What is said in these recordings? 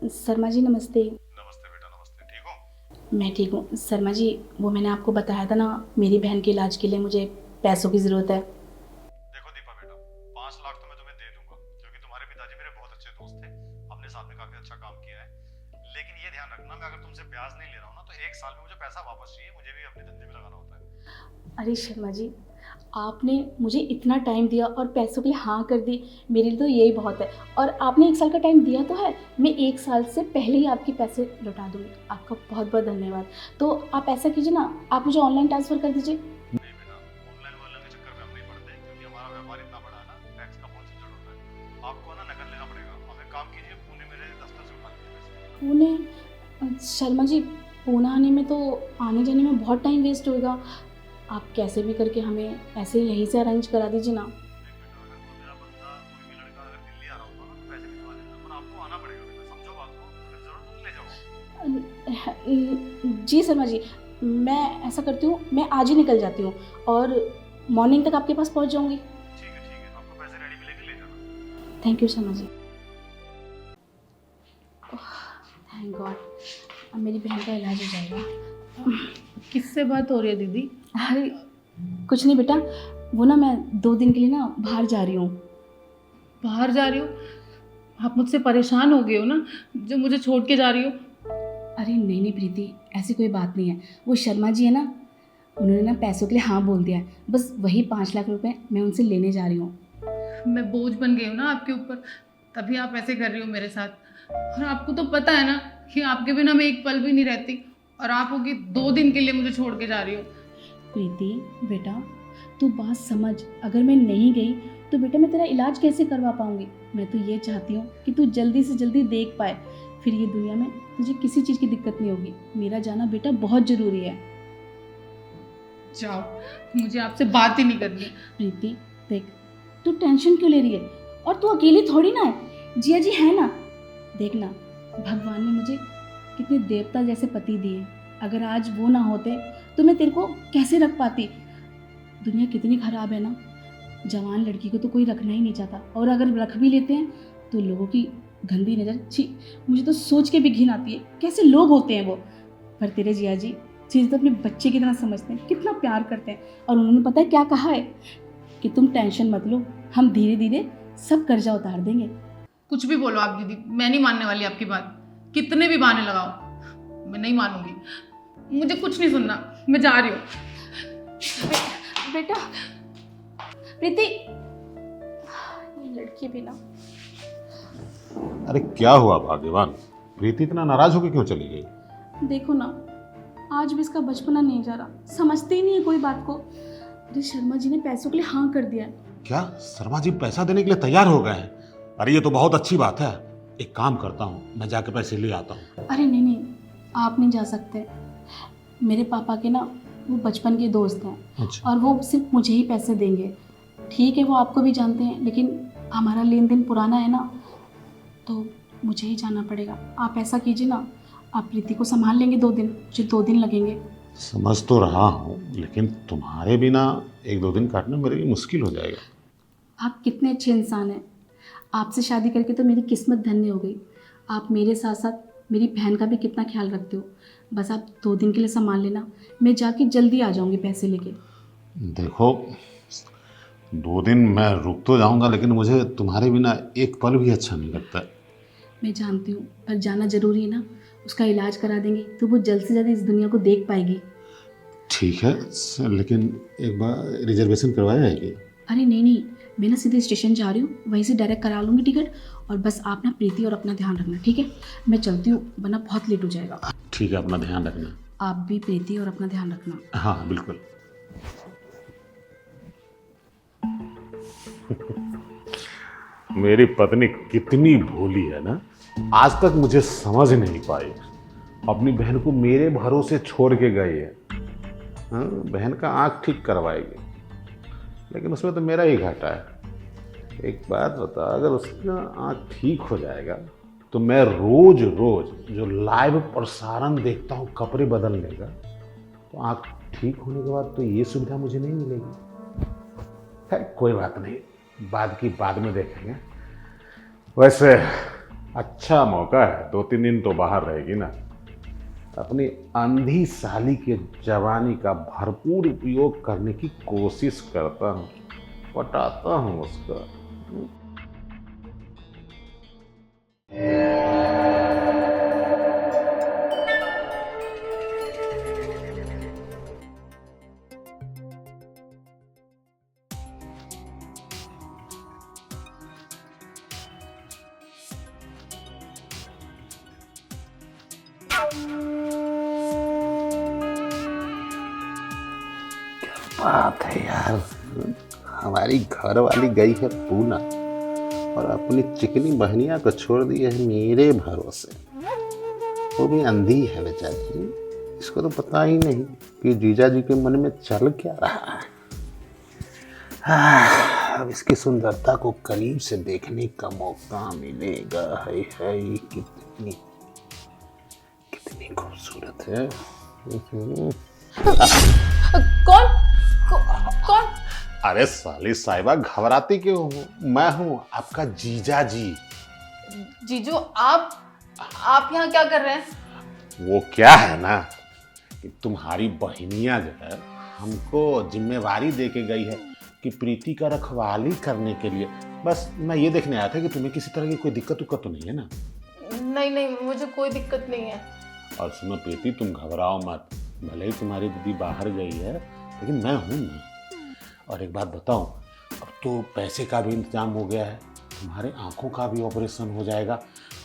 शर्मा जी नमस्ते। नमस्ते बेटा, नमस्ते। ठीक हो? मैं ठीक हूँ शर्मा जी। वो मैंने आपको बताया था ना, मेरी बहन के इलाज के लिए मुझे पैसों की ज़रूरत है। देखो दीपा बेटा, 5 लाख तो मैं तुम्हें दे दूंगा क्योंकि तुम्हारे पिताजी मेरे बहुत अच्छे दोस्त थे। हमने साथ में काफी अच्छा काम किया है। लेकिन ये ध्यान रखना, मैं अगर तुमसे ब्याज नहीं ले रहा हूँ ना, तो 1 साल में मुझे पैसा वापस चाहिए। मुझे भी अपने धंधे में लगाना होता है। अरे शर्मा जी, आपने मुझे इतना टाइम दिया और पैसों के लिए हाँ कर दी, मेरे लिए तो यही बहुत है। और आपने 1 साल का टाइम दिया तो है, मैं 1 साल से पहले ही आपके पैसे लौटा दूँगी। आपका बहुत बहुत धन्यवाद। तो आप ऐसा कीजिए ना, आप मुझे ऑनलाइन ट्रांसफ़र कर दीजिए। नहीं बेटा, ऑनलाइन वॉनलाइन के चक्कर में हम नहीं पड़ते क्योंकि हमारा व्यापार इतना बड़ा है ना, टैक्स का बहुत झंझट होता है। आपको ना नकद लेना पड़ेगा। अब एक काम कीजिए, पुणे मेरे दफ्तर से उठा लीजिए पैसे। पुणे? शर्मा जी, पुणे आने में तो आने जाने में बहुत टाइम वेस्ट होएगा। आप कैसे भी करके हमें ऐसे ही यहीं से अरेंज करा दीजिए ना। देख बेटा, अगर कोई मेरा बंदा, कोई भी लड़का अगर दिल्ली आ रहा होता ना, तो पैसे भिजवा देता, पर आपको आना पड़ेगा बेटा। समझो बात को, अगर जरूरत हो तो ले जाओ। जी शर्मा जी, मैं ऐसा करती हूँ, मैं आज ही निकल जाती हूँ और मॉर्निंग तक आपके पास पहुँच जाऊँगी। ठीक है, आपको पैसे रेडी मिलेंगे, ले जाना। Thank you Sharma ji. Thank God, अब मेरी बहन का इलाज हो जाएगा। किससे बात हो रही है दीदी? अरे कुछ नहीं बेटा, वो ना मैं 2 दिन के लिए ना बाहर जा रही हूँ। बाहर जा रही हो? आप मुझसे परेशान हो गए हो ना, जो मुझे छोड़ के जा रही हो? अरे नहीं नहीं प्रीति, ऐसी कोई बात नहीं है। वो शर्मा जी है ना, उन्होंने ना पैसों के लिए हाँ बोल दिया है। बस वही 5 लाख रुपए मैं उनसे लेने जा रही हूँ। मैं बोझ बन गई हूँ ना आपके ऊपर, तभी आप ऐसे कर रही हो मेरे साथ। और आपको तो पता है ना कि आपके बिना मैं एक पल भी नहीं रहती, और आप होगी 2 दिन के लिए मुझे छोड़ के जा रही हो। प्रीति बेटा, तू बात समझ। अगर मैं नहीं गई तो बेटा मैं तेरा इलाज कैसे करवा पाऊंगी। मैं तो ये चाहती हूँ कि तू जल्दी से जल्दी देख पाए, फिर ये दुनिया में तुझे किसी चीज़ की दिक्कत नहीं होगी। मेरा जाना बेटा बहुत ज़रूरी है। जाओ, मुझे आपसे बात ही नहीं करनी। प्रीति देख, तू टेंशन क्यों ले रही है? और तू अकेली थोड़ी ना है, जिया जी है ना। देख ना, भगवान ने मुझे कितने देवता जैसे पति दिए। अगर आज वो ना होते तो मैं तेरे को कैसे रख पाती। दुनिया कितनी ख़राब है ना, जवान लड़की को तो कोई रखना ही नहीं चाहता, और अगर रख भी लेते हैं तो लोगों की गंदी नज़र, छी, मुझे तो सोच के भी घिन आती है कैसे लोग होते हैं वो। पर तेरे जिया जी चीज़ तो अपने बच्चे की तरह समझते हैं, कितना प्यार करते हैं। और उन्होंने पता है क्या कहा है कि तुम टेंशन मत लो, हम धीरे धीरे सब कर्जा उतार देंगे। कुछ भी बोलो आप दीदी, मैं नहीं मानने वाली आपकी बात। कितने भी बहाने लगाओ, मैं नहीं मानूंगी। मुझे कुछ नहीं सुनना, मैं जा रही हूँ। बेटा प्रीति, ये लड़की भी ना। अरे क्या हुआ भाग्यवान? प्रीति इतना नाराज होकर क्यों चली गई? देखो ना, आज भी इसका बचपना नहीं जा रहा, समझते ही नहीं है कोई बात को। अरे शर्मा जी ने पैसों के लिए हाँ कर दिया है। क्या शर्मा जी पैसा देने के लिए तैयार हो गए हैं? अरे ये तो बहुत अच्छी बात है। एक काम करता हूँ, मैं जाके पैसे ले आता हूँ। अरे नहीं नहीं, आप नहीं जा सकते। मेरे पापा के ना वो बचपन के दोस्त हैं, अच्छा। और वो सिर्फ मुझे ही पैसे देंगे। ठीक है, वो आपको भी जानते हैं, लेकिन हमारा लेन देन पुराना है ना, तो मुझे ही जाना पड़ेगा। आप ऐसा कीजिए ना, आप प्रीति को संभाल लेंगे 2 दिन, मुझे 2 दिन लगेंगे। समझ तो रहा हूँ, लेकिन तुम्हारे बिना 1-2 दिन काटना मेरे लिए मुश्किल हो जाएगा। आप कितने अच्छे इंसान हैं। आपसे शादी करके तो मेरी किस्मत धन्य हो गई। आप मेरे साथ साथ मेरी बहन का भी कितना ख्याल रखते हो। बस आप 2 दिन के लिए संभाल लेना, मैं जाके जल्दी आ जाऊंगी पैसे लेके। देखो, 2 दिन मैं रुक तो जाऊंगा, लेकिन मुझे तुम्हारे बिना एक पल भी अच्छा नहीं लगता। मैं जानती हूँ, पर जाना ज़रूरी है ना। उसका इलाज करा देंगे तो वो जल्द से जल्द इस दुनिया को देख पाएगी। ठीक है, लेकिन एक बार रिजर्वेशन करवाया है कि? अरे नहीं नहीं, मैं ना सीधे स्टेशन जा रही हूँ, वहीं से डायरेक्ट करा लूँगी टिकट। और बस आप ना प्रीति और अपना ध्यान रखना, ठीक है? मैं चलती हूँ, वरना बहुत लेट हो जाएगा। ठीक है, अपना ध्यान रखना। आप भी प्रीति और अपना ध्यान रखना। हाँ बिल्कुल। मेरी पत्नी कितनी भोली है ना, आज तक मुझे समझ नहीं पाई। अपनी बहन को मेरे भरोसे छोड़ के गई है। हाँ, बहन का आँख ठीक करवाएगी, लेकिन उसमें तो मेरा ही घाटा है। एक बात बता, अगर उसका आँख ठीक हो जाएगा तो मैं रोज रोज जो लाइव प्रसारण देखता हूँ कपड़े बदलने का, तो आँख ठीक होने के बाद तो ये सुविधा मुझे नहीं मिलेगी। है कोई बात नहीं, बाद की बाद में देखेंगे। वैसे अच्छा मौका है, 2-3 दिन तो बाहर रहेगी ना। अपनी अंधी साली के जवानी का भरपूर उपयोग करने की कोशिश करता हूँ, पटाता हूँ उसका। बात है यार, हमारी घर वाली गई है पूना और अपनी चिकनी बहनिया को छोड़ दी है मेरे भरोसे। वो भी अंधी है बेचारी, इसको तो पता ही नहीं कि जीजा जी के मन में चल क्या रहा है। अब इसकी सुंदरता को करीब से देखने का मौका मिलेगा। है कितनी कितनी खूबसूरत है। कौन? अरे साली साहिबा, घबराती क्यों हो? मैं हूँ आपका जीजा जी। जीजू, आप यहाँ क्या कर रहे हैं? वो क्या है ना कि तुम्हारी बहनिया जो है हमको जिम्मेवारी दे के गई है कि प्रीति का रखवाली करने के लिए। बस मैं ये देखने आया था कि तुम्हें किसी तरह की कोई दिक्कत तो नहीं है ना। नहीं, मुझे कोई दिक्कत नहीं है। और सुनो प्रीति, तुम घबराओ मत। भले ही तुम्हारी दीदी बाहर गई है, लेकिन मैं हूँ ना। और एक बात बताऊँ, अब तो पैसे का भी इंतजाम हो गया है, तुम्हारे आंखों का भी ऑपरेशन हो जाएगा,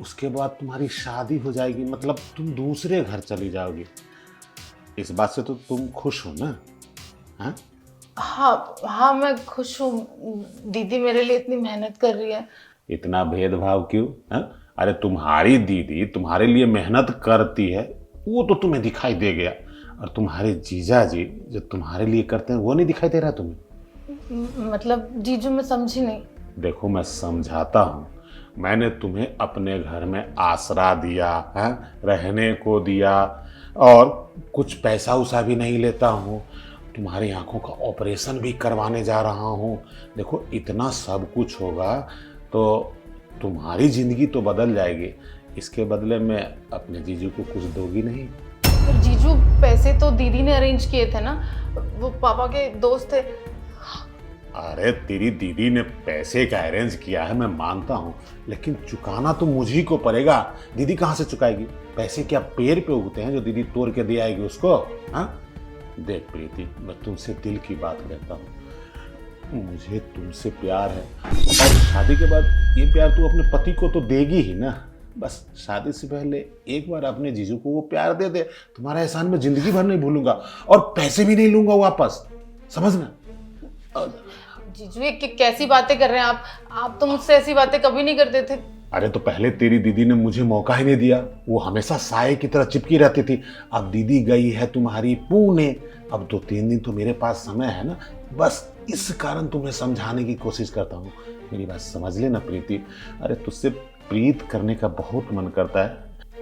उसके बाद तुम्हारी शादी हो जाएगी, मतलब तुम दूसरे घर चली जाओगी। इस बात से तो तुम खुश हो ना? हाँ, मैं खुश हूँ। दीदी मेरे लिए इतनी मेहनत कर रही है। इतना भेदभाव क्यों? अरे तुम्हारी दीदी तुम्हारे लिए मेहनत करती है, वो तो तुम्हें दिखाई दे गया, और तुम्हारे जीजा जी जो तुम्हारे लिए करते हैं वो नहीं दिखाई दे रहा तुम्हें? मतलब जीजू, मैं समझी नहीं। देखो, मैं समझाता हूँ। मैंने तुम्हें अपने घर में आसरा दिया है, रहने को दिया, और कुछ पैसा उसा भी नहीं लेता हूँ। तुम्हारी आंखों का ऑपरेशन भी करवाने जा रहा हूँ। देखो, इतना सब कुछ होगा तो तुम्हारी जिंदगी तो बदल जाएगी। इसके बदले में अपने जीजू को कुछ दोगी नहीं? पर जीजू, पैसे तो दीदी ने अरेंज किए थे ना, वो पापा के दोस्त थे। अरे तेरी दीदी ने पैसे का अरेंज किया है, मैं मानता हूँ, लेकिन चुकाना तो मुझी को पड़ेगा। दीदी कहाँ से चुकाएगी? पैसे क्या पेड़ पे उगते हैं जो दीदी तोड़ के दे आएगी उसको? हाँ, देख प्रीति, मैं तुमसे दिल की बात कहता हूँ, मुझे तुमसे प्यार है, और शादी के बाद ये प्यार तू अपने पति को तो देगी ही ना। बस शादी से पहले एक बार अपने जीजू को वो प्यार दे दे, तुम्हारा एहसान मैं जिंदगी भर नहीं भूलूंगा, और पैसे भी नहीं लूंगा वापस, समझना। जीजू, ये कैसी बातें कर रहे हैं आप तो मुझसे ऐसी बातें कभी नहीं करते थे। अरे तो पहले तेरी दीदी ने मुझे मौका ही नहीं दिया, वो हमेशा साये की तरह चिपकी रहती थी। अब दीदी गई है तुम्हारी पुणे, अब 2-3 दिन तो मेरे पास समय है ना, बस इस कारण तुम्हें समझाने की कोशिश करता हूँ। मेरी बात समझ लेना प्रीति। अरे तुझसे प्रीत करने का बहुत मन करता है।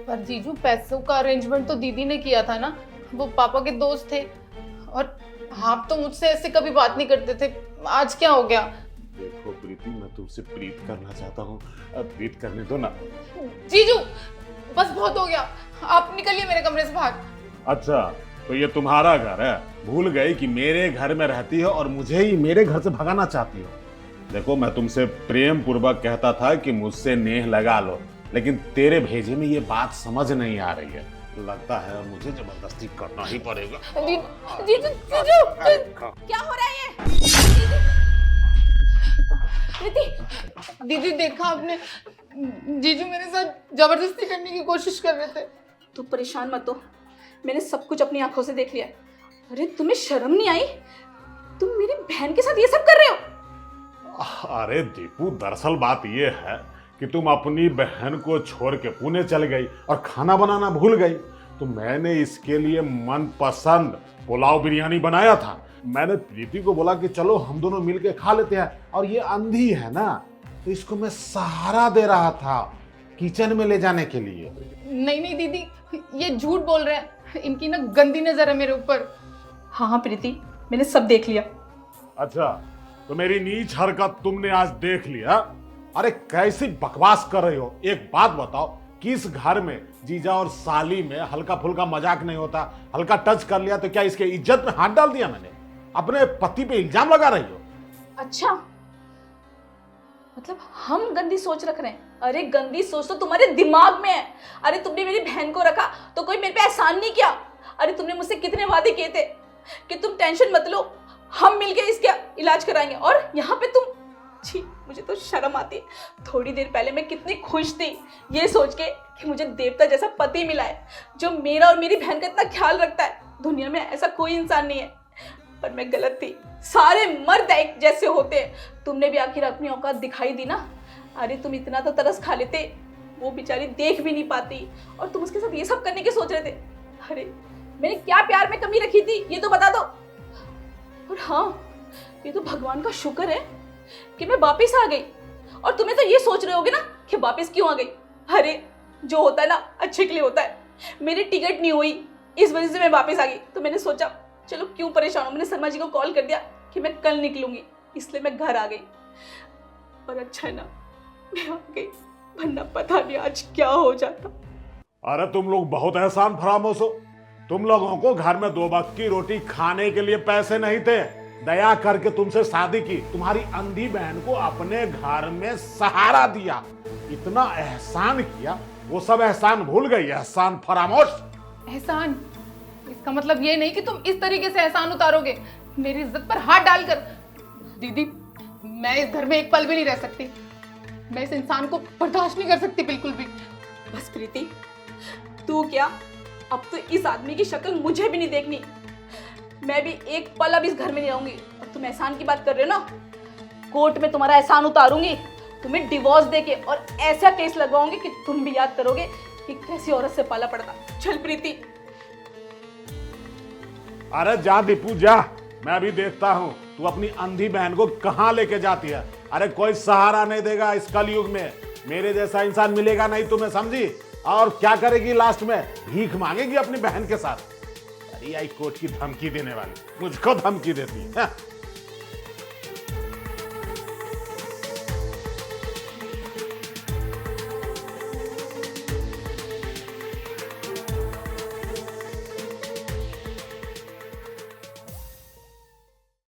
पर जीजू, पैसों का अरेंजमेंट तो दीदी ने किया था ना, वो पापा के दोस्त थे, और आप तो मुझसे ऐसे कभी बात नहीं करते थे, आज क्या हो गया? देखो प्रीति, मैं तुमसे प्रीत करना चाहता हूँ, अब प्रीत करने दो ना। जीजू, बस बहुत हो गया, आप निकलिए मेरे कमरे से बाहर। अच्छा, तो ये तुम्हारा घर है? भूल गई कि मेरे घर में रहती हो और मुझे ही मेरे घर से भगाना चाहती हो? देखो, मैं तुमसे प्रेम पूर्वक कहता था कि मुझसे नेह लगा लो, लेकिन तेरे भेजे में ये बात समझ नहीं आ रही है। लगता है मुझे जबरदस्ती करना ही पड़ेगा। जीजू, क्या हो रहा है ये? दीदी, देखा आपने? जीजू मेरे साथ जबरदस्ती करने की कोशिश कर रहे थे। तू परेशान मत हो, मैंने सब कुछ अपनी आंखों से देख लिया। अरे तुम्हें शर्म नहीं आई? तुम मेरी बहन के साथ ये सब कर रहे हो? अरे दीपू, दरअसल बात ये है कि तुम अपनी बहन को छोड़ के पुणे चल गई और खाना बनाना भूल गई, तो मैंने इसके लिए मनपसंद पुलाव बिरयानी बनाया था। मैंने प्रीति को बोला कि चलो हम दोनों मिलके खा लेते हैं, और ये अंधी है ना, तो इसको मैं सहारा दे रहा था किचन में ले जाने के लिए। नहीं दीदी, ये झूठ बोल रहे हैं, इनकी ना गंदी नजर है मेरे ऊपर। हाँ प्रीति, मैंने सब देख लिया। अच्छा, तो मेरी नीच हरकत तुमने आज देख लिया। अरे कैसी बकवास कर रही हो। एक बात बताओ, किस घर में जीजा और साली में हल्का फुल्का मजाक नहीं होता? हल्का टच कर लिया तो क्या इसके इज्जत में हाथ डाल दिया मैंने? अपने पति पे इल्जाम लगा रही हो। अच्छा, मतलब हम गंदी सोच रख रहे हैं? अरे गंदी सोच तो तुम्हारे दिमाग में है। अरे तुमने मेरी बहन को रखा तो कोई मेरे पे एहसान नहीं किया। अरे तुमने मुझसे कितने वादे किए थे कि तुम टेंशन मत लो, हम मिलके इसका इलाज कराएंगे, और यहाँ पे तुम। छी, मुझे तो शर्म आती है। थोड़ी देर पहले मैं कितनी खुश थी ये सोच के कि मुझे देवता जैसा पति मिला है जो मेरा और मेरी बहन का इतना ख्याल रखता है। दुनिया में ऐसा कोई इंसान नहीं है। पर मैं गलत थी। सारे मर्द एक जैसे होते हैं। तुमने भी आखिर अपनी औकात दिखाई दी ना। अरे तुम इतना तो तरस खा लेते, वो बेचारी देख भी नहीं पाती और तुम उसके साथ ये सब करने की सोच रहे थे। अरे मैंने क्या प्यार में कमी रखी थी ये तो बता दो। और हाँ, ये तो भगवान का शुक्र है कि मैं वापस आ गई। और तुम्हें तो ये सोच रहे होगे ना कि वापस क्यों आ गई। अरे जो होता है ना अच्छे के लिए होता है। मेरी टिकट नहीं हुई, इस वजह से मैं वापस आ गई। तो मैंने सोचा चलो क्यों परेशान हो। मैंने शर्मा जी को कॉल कर दिया कि मैं कल निकलूंगी, इसलिए मैं घर आ गई। और अच्छा है ना मैं आ गई, वरना पता नहीं आज क्या हो जाता। अरे तुम लोग बहुत एहसान फरामोश हो। तुम लोगों को घर में 2 वक्त की रोटी खाने के लिए पैसे नहीं थे। दया करके तुमसे शादी की, तुम्हारी अंधी बहन को अपने घर में सहारा दिया, इतना एहसान किया, वो सब एहसान भूल गई। एहसान फरामोश। एहसान? इसका मतलब ये नहीं कि तुम इस तरीके से एहसान उतारोगे मेरी इज्जत पर हाथ डालकर। दीदी, मैं इस घर में एक पल भी नहीं रह सकती। मैं इस इंसान को बर्दाश्त नहीं कर सकती बिल्कुल भी। बस प्रीति, तू क्या, अब तो इस आदमी की शक्ल मुझे भी नहीं देखनी। मैं भी एक पल अब इस घर में नहीं रहूंगी। और तुम एहसान की बात कर रहे हो ना, कोर्ट में तुम्हारा एहसान उतारूंगी, तुम्हें डिवोर्स देके और ऐसा केस लगवाऊंगी कि तुम भी याद करोगे कि कैसी औरत से पाला पड़ता। चल प्रीति। अरे जा दीपू जा, मैं भी देखता हूँ तू अपनी अंधी बहन को कहाँ लेके जाती है। अरे कोई सहारा नहीं देगा इस कलयुग में, मेरे जैसा इंसान मिलेगा नहीं तुम्हें, समझी? और क्या करेगी लास्ट में? भीख मांगेगी अपनी बहन के साथ। अरे आई कोर्ट की धमकी देने वाली, मुझको धमकी देती है।